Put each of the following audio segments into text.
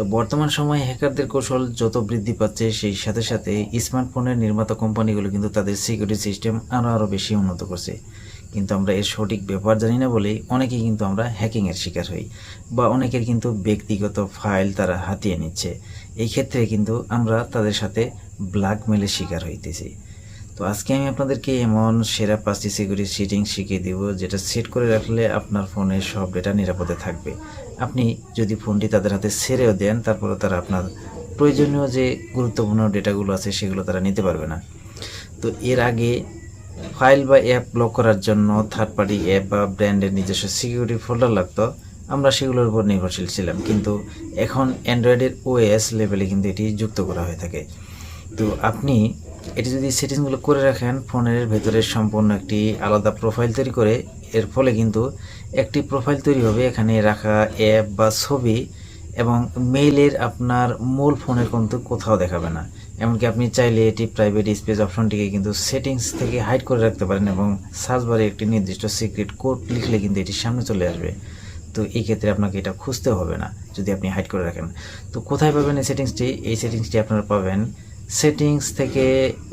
তো বর্তমান সময়ে হ্যাকারদের কৌশল যত বৃদ্ধি পাচ্ছে সেই সাথে সাথে স্মার্টফোনের নির্মাতা কোম্পানিগুলো কিন্তু তাদের সিকিউরিটি সিস্টেম আরও বেশি উন্নত করছে। কিন্তু আমরা এর সঠিক ব্যবহার জানি না বলেই অনেকেই কিন্তু আমরা হ্যাকিংয়ের শিকার হই, বা অনেকের কিন্তু ব্যক্তিগত ফাইল তারা হাতিয়ে নিচ্ছে। এই ক্ষেত্রে কিন্তু আমরা তাদের সাথে ব্ল্যাকমেলের শিকার হইতেছি। তো আজকে আমি আপনাদেরকে এমন সেরা 5টি সিকিউরিটি সেটিংস শিখিয়ে দিব, যেটা সেট করে রাখলে আপনার ফোনের সব ডেটা নিরাপদে থাকবে। আপনি যদি ফোনটি তাদের হাতে ছেড়েও দেন, তারপরে তারা আপনার প্রয়োজনীয় যে গুরুত্বপূর্ণ ডেটাগুলো আছে সেগুলো তারা নিতে পারবে না। তো এর আগে ফাইল বা অ্যাপ ব্লক করার জন্য থার্ড পার্টি অ্যাপ বা ব্র্যান্ডের নিজস্ব সিকিউরিটি ফোল্ডার লাগতো, আমরা সেগুলোর উপর নির্ভরশীল ছিলাম। কিন্তু এখন অ্যান্ড্রয়েডের ওএস লেভেলে কিন্তু এটি যুক্ত করা হয়ে থাকে। তো আপনি এটি যদি সেটিংসগুলো করে রাখেন, ফোনের ভেতরে সম্পূর্ণ একটি আলাদা প্রোফাইল তৈরি করে, এর ফলে কিন্তু একটি প্রোফাইল তৈরি হবে, এখানে রাখা অ্যাপ বা ছবি এবং মেইলের আপনার মূল ফোনের কিন্তু কোথাও দেখাবে না। এমনকি আপনি চাইলে এটি প্রাইভেট স্পেস অপশনটিকে কিন্তু সেটিংস থেকে হাইড করে রাখতে পারেন এবং সার্চ বারে একটি নির্দিষ্ট সিক্রেট কোড লিখলে কিন্তু এটি সামনে চলে আসবে। তো এই ক্ষেত্রে আপনাকে এটা খুঁজতেও হবে না যদি আপনি হাইড করে রাখেন। তো কোথায় পাবেন এই সেটিংসটি? এই সেটিংসটি আপনারা পাবেন সেটিংস থেকে,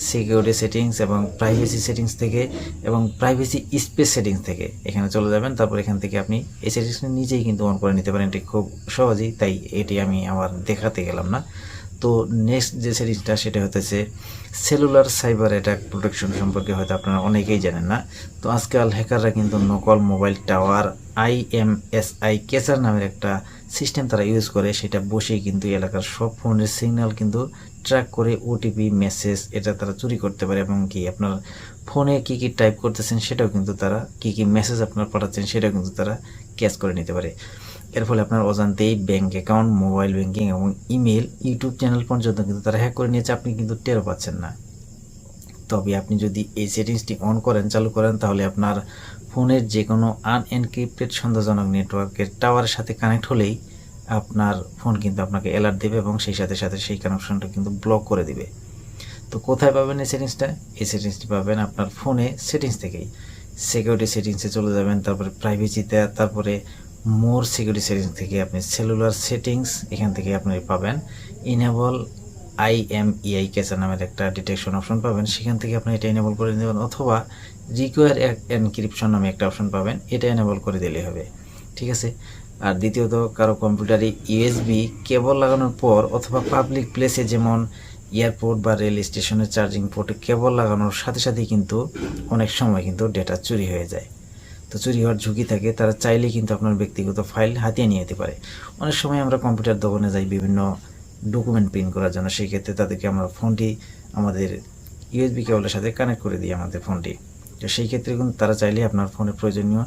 সিকিউরিটি সেটিংস এবং প্রাইভেসি সেটিংস থেকে, এবং প্রাইভেসি স্পেস সেটিংস থেকে এখানে চলে যাবেন। তারপর এখান থেকে আপনি এই সেটিংসটি নিজেই কিন্তু অন করে নিতে পারেন, এটি খুব সহজেই, তাই এটি আমি আবার দেখাতে গেলাম না। তো নেক্সট যে সিরিজটা সেটা হতেছে সেলুলার সাইবার অ্যাটাক প্রোটেকশন সম্পর্কে হয়তো আপনারা অনেকেই জানেন না। তো আজকাল হ্যাকাররা কিন্তু নকল মোবাইল টাওয়ার IMSI ক্যাচার নামের একটা সিস্টেম তারা ইউজ করে, সেটা বসেই কিন্তু এলাকার সব ফোনের সিগন্যাল কিন্তু ট্র্যাক করে ওটিপি মেসেজ এটা তারা চুরি করতে পারে, এবং কি আপনার ফোনে কি কি টাইপ করতেছেন সেটাও কিন্তু তারা, কি কি মেসেজ আপনার পাঠাচ্ছেন সেটাও কিন্তু তারা ক্যাচ করে নিতে পারে। এর ফলে আপনার অজান্তেই ব্যাঙ্ক অ্যাকাউন্ট, মোবাইল ব্যাঙ্কিং এবং ইমেল, ইউটিউব চ্যানেল পর্যন্ত কিন্তু তারা হ্যাক করে নিয়েছে, আপনি কিন্তু টেরও পাচ্ছেন না। তবে আপনি যদি এই সেটিংসটি অন করেন, চালু করেন, তাহলে আপনার ফোনের যে কোনো আনএনক্রিপ্টেড সন্দেহজনক নেটওয়ার্কের টাওয়ারের সাথে কানেক্ট হলেই আপনার ফোন কিন্তু আপনাকে অ্যালার্ট দেবে এবং সেই সাথে সাথে সেই কানেকশনটা কিন্তু ব্লক করে দিবে। তো কোথায় পাবেন এই সেটিংসটা? এই সেটিংসটি পাবেন আপনার ফোনে সেটিংস থেকেই। সিকিউরিটি সেটিংসে চলে যাবেন, তারপরে প্রাইভেসিতে, তারপরে মোর সিকিউরিটি সেটিংস থেকে আপনি সেলুলার সেটিংস, এখান থেকে আপনি পাবেন ইনেবল IMEI ক্যাচার নামের একটা ডিটেকশন অপশন পাবেন, সেখান থেকে আপনি এটা এনেবল করে দেবেন, অথবা রিকোয়ার এনক্রিপশন নামে একটা অপশন পাবেন, এটা এনেবল করে দিলেই হবে। ঠিক আছে। আর দ্বিতীয়ত, কারো কম্পিউটারে USB কেবল লাগানোর পর অথবা পাবলিক প্লেসে যেমন এয়ারপোর্ট বা রেল স্টেশনের চার্জিং পোর্টে কেবল লাগানোর সাথে সাথেই কিন্তু অনেক সময় কিন্তু ডেটা চুরি হয়ে যায়। তো চুরি হওয়ার ঝুঁকি থাকে, তারা চাইলেই কিন্তু আপনার ব্যক্তিগত ফাইল হাতিয়ে নিয়ে যেতে পারে। অনেক সময় আমরা কম্পিউটার দোকানে যাই বিভিন্ন ডকুমেন্ট প্রিন্ট করার জন্য, সেই ক্ষেত্রে তাদেরকে আমরা ফোনটি আমাদের USB কেবলের সাথে কানেক্ট করে দিই আমাদের ফোনটি। তো সেই ক্ষেত্রে কিন্তু তারা চাইলেই আপনার ফোনের প্রয়োজনীয়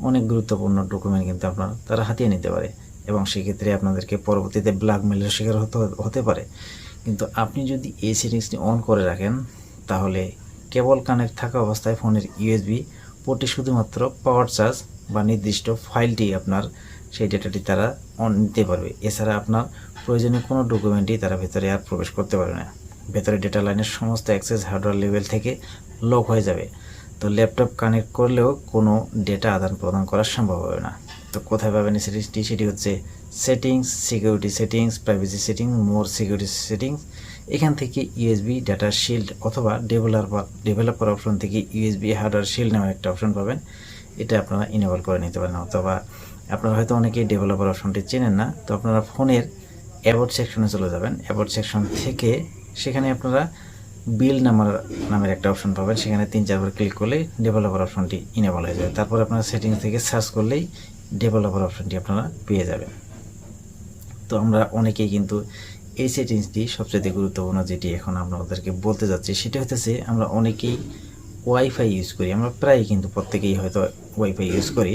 অনেক গুরুত্বপূর্ণ ডকুমেন্ট কিন্তু তারা হাতিয়ে নিতে পারে, এবং সেই ক্ষেত্রে আপনাদেরকে পরবর্তীতে ব্ল্যাকমেলের শিকার হতে পারে। কিন্তু আপনি যদি এই সেটিংসটি অন করে রাখেন, তাহলে কেবল কানেক্ট থাকা অবস্থায় ফোনের USB পোর্টে শুধুমাত্র পাওয়ার চার্জ বা নির্দিষ্ট ফাইলটি আপনার সেই ডেটাটি তারা অন নিতে পারবে। এছাড়া আপনার প্রয়োজনীয় কোনো ডকুমেন্টই তারা ভেতরে আর প্রবেশ করতে পারবে না। ভেতরে ডেটা লাইনের সমস্ত অ্যাক্সেস হার্ডওয়্যার লেভেল থেকে লক হয়ে যাবে। তো ল্যাপটপ কানেক্ট করলেও কোনো ডেটা আদান প্রদান করা সম্ভব হবে না। তো কোথায় পাবেন এই সেটিংসটি? সেটি হচ্ছে settings, security settings, privacy settings, more security settings. এখান থেকে USB ডাটা শিল্ড অথবা ডেভেলপার অপশন থেকে USB হার্ডওয়্যার শিল্ড নামে একটা অপশন পাবেন, এটা আপনারা ইনেবল করে নিতে পারেন। অথবা আপনারা হয়তো অনেকেই ডেভেলপার অপশনটি চেনেন না, তো আপনারা ফোনের অ্যাবাউট সেকশনে চলে যাবেন। অ্যাবাউট সেকশন থেকে সেখানে আপনারা বিল নামের একটা অপশন পাবেন, সেখানে 3-4 বার ক্লিক করলেই ডেভেলপার অপশনটি ইনেবল হয়ে যাবে। তারপর আপনারা সেটিংস থেকে সার্চ করলেই ডেভেলপার অপশনটি আপনারা পেয়ে যাবেন। তো আমরা অনেকেই কিন্তু এই সেটিংসটি সবচেয়ে গুরুত্বপূর্ণ যেটি এখন আপনাদেরকে বলতে যাচ্ছি, সেটা হচ্ছে আমরা অনেকেই ওয়াইফাই ইউজ করি, আমরা প্রায় কিন্তু প্রত্যেকেই হয়তো ওয়াইফাই ইউজ করি।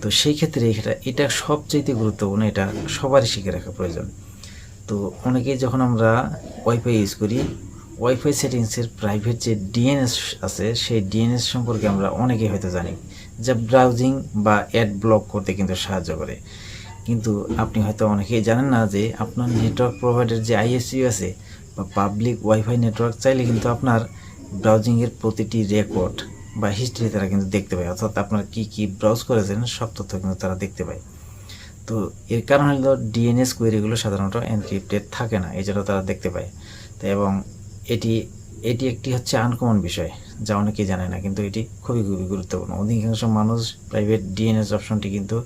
তো সেই ক্ষেত্রে এটা সবচেয়ে গুরুত্বপূর্ণ, এটা সবারই শিখে রাখা প্রয়োজন। তো অনেকেই যখন আমরা ওয়াইফাই ইউজ করি, ওয়াইফাই সেটিংসের প্রাইভেট যে DNS আছে, সেই DNS সম্পর্কে আমরা অনেকেই হয়তো জানি, যা ব্রাউজিং বা অ্যাড ব্লক করতে কিন্তু সাহায্য করে। কিন্তু আপনি হয়তো অনেকেই জানেন না যে আপনার নেটওয়ার্ক প্রোভাইডার যে ISU আছে বা পাবলিক ওয়াইফাই নেটওয়ার্ক, চাইলে কিন্তু আপনার ব্রাউজিংয়ের প্রতিটি রেকর্ড বা হিস্ট্রি তারা কিন্তু দেখতে পায়, অর্থাৎ আপনার কি কি ব্রাউজ করেছেন সব তথ্য কিন্তু তারা দেখতে পায়। তো তো এর কারণ হলো ডিএনএস কোয়েরিগুলো সাধারণত এনক্রিপ্টেড থাকে না, এই জন্য তারা দেখতে পায়। তো এবং এটি একটি হচ্ছে আনকমন বিষয় যা অনেকেই জানে না, কিন্তু এটি খুবই গুরুত্বপূর্ণ। অধিকাংশ মানুষ প্রাইভেট ডিএনএস অপশনটি কিন্তু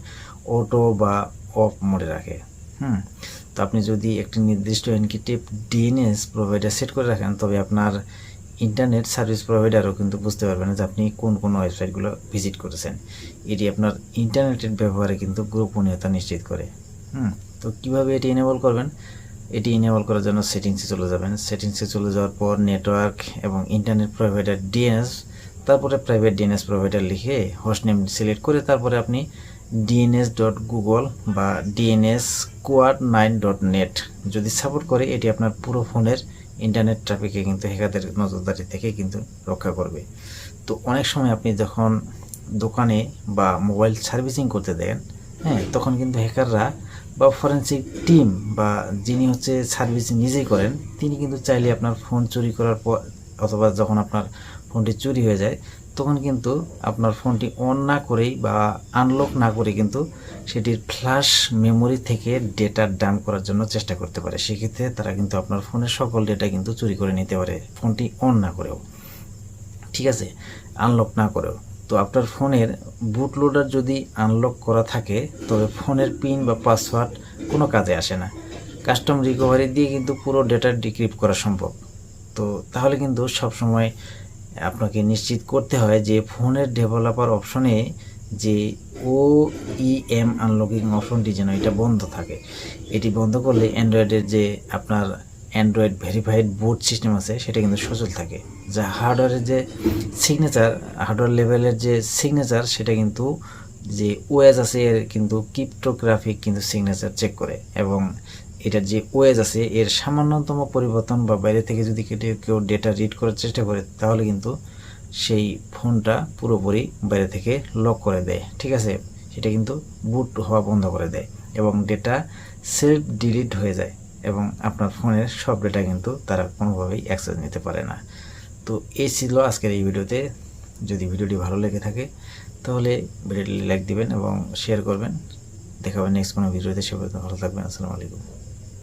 অটো বা অফ মোডে রাখে। তো আপনি যদি একটি নির্দিষ্ট এনক্রিপ্টেড ডিএনএস প্রোভাইডার সেট করে রাখেন, তবে আপনার ইন্টারনেট সার্ভিস প্রোভাইডারও কিন্তু বুঝতে পারবে না যে আপনি কোন ওয়েবসাইটগুলো ভিজিট করেছেন। এটি আপনার ইন্টারনেটের ব্যবহারে কিন্তু গোপনীয়তা নিশ্চিত করে। তো কিভাবে এটি এনেবল করবেন? এটি এনেবল করার জন্য সেটিংসে চলে যাবেন। সেটিংসে চলে যাওয়ার পর নেটওয়ার্ক এবং ইন্টারনেট প্রোভাইডার ডিএনএস, তারপরে প্রাইভেট ডিএনএস প্রোভাইডার লিখে হোস্ট নেম সিলেক্ট করে তারপরে আপনি dns.google বা dnsquad9.net যদি সাপোর্ট করে, এটি আপনার পুরো ফোনের ইন্টারনেট ট্রাফিকে কিন্তু হ্যাকারদের নজরদারি থেকে কিন্তু রক্ষা করবে। তো অনেক সময় আপনি যখন দোকানে বা মোবাইল সার্ভিসিং করতে দেন, তখন কিন্তু হ্যাকাররা বা ফরেন্সিক টিম বা যিনি হচ্ছে সার্ভিস নিজেই করেন, তিনি কিন্তু চাইলে আপনার ফোন চুরি করার পর অথবা যখন আপনার ফোনটি চুরি হয়ে যায়, তখন কিন্তু আপনার ফোনটি অন না করেই বা আনলক না করে কিন্তু সেটির ফ্ল্যাশ মেমোরি থেকে ডেটা ডাম্প করার জন্য চেষ্টা করতে পারে। সেক্ষেত্রে তারা কিন্তু আপনার ফোনের সকল ডেটা কিন্তু চুরি করে নিতে পারে, ফোনটি অন না করেও, ঠিক আছে, আনলক না করেও। তো আপনার ফোনের বুট লোডার যদি আনলক করা থাকে, তবে ফোনের পিন বা পাসওয়ার্ড কোনো কাজে আসে না। কাস্টম রিকভারি দিয়ে কিন্তু পুরো ডেটা ডিক্রিপ্ট করা সম্ভব। তো তাহলে কিন্তু সবসময় আপনাকে নিশ্চিত করতে হয় যে ফোনের ডেভেলপার অপশনে যে OEM আনলকিং অপশনটি যেন এটা বন্ধ থাকে। এটি বন্ধ করলে অ্যান্ড্রয়েডের যে আপনার অ্যান্ড্রয়েড ভেরিফাইড বুট সিস্টেম আছে, সেটা কিন্তু সচল থাকে। যা হার্ডওয়্যারের যে সিগনেচার, হার্ডওয়্যার লেভেলের যে সিগনেচার, সেটা কিন্তু যে ওএস আছে এর কিন্তু ক্রিপ্টোগ্রাফিক কিন্তু সিগনেচার চেক করে, এবং এটার যে ওএস আছে এর সামান্যতম পরিবর্তন বা বাইরে থেকে যদি কেউ ডেটা রিড করার চেষ্টা করে, তাহলে কিন্তু সেই ফোনটা পুরোপুরি বাইরে থেকে লক করে দেয়, ঠিক আছে, সেটা কিন্তু বুট হওয়া বন্ধ করে দেয় এবং ডেটা সেলফ ডিলিট হয়ে যায়, এবং আপনার ফোনের সব ডেটা কিন্তু তারা কোনোভাবেই অ্যাক্সেস নিতে পারে না। তো এই ছিল আজকের এই ভিডিওতে। যদি ভিডিওটি ভালো লেগে থাকে তাহলে ভিডিওটি লাইক দিবেন এবং শেয়ার করবেন। দেখা হবে নেক্সট কোনো ভিডিওতে। সে পর্যন্ত ভালো থাকবেন। আসসালামু আলাইকুম।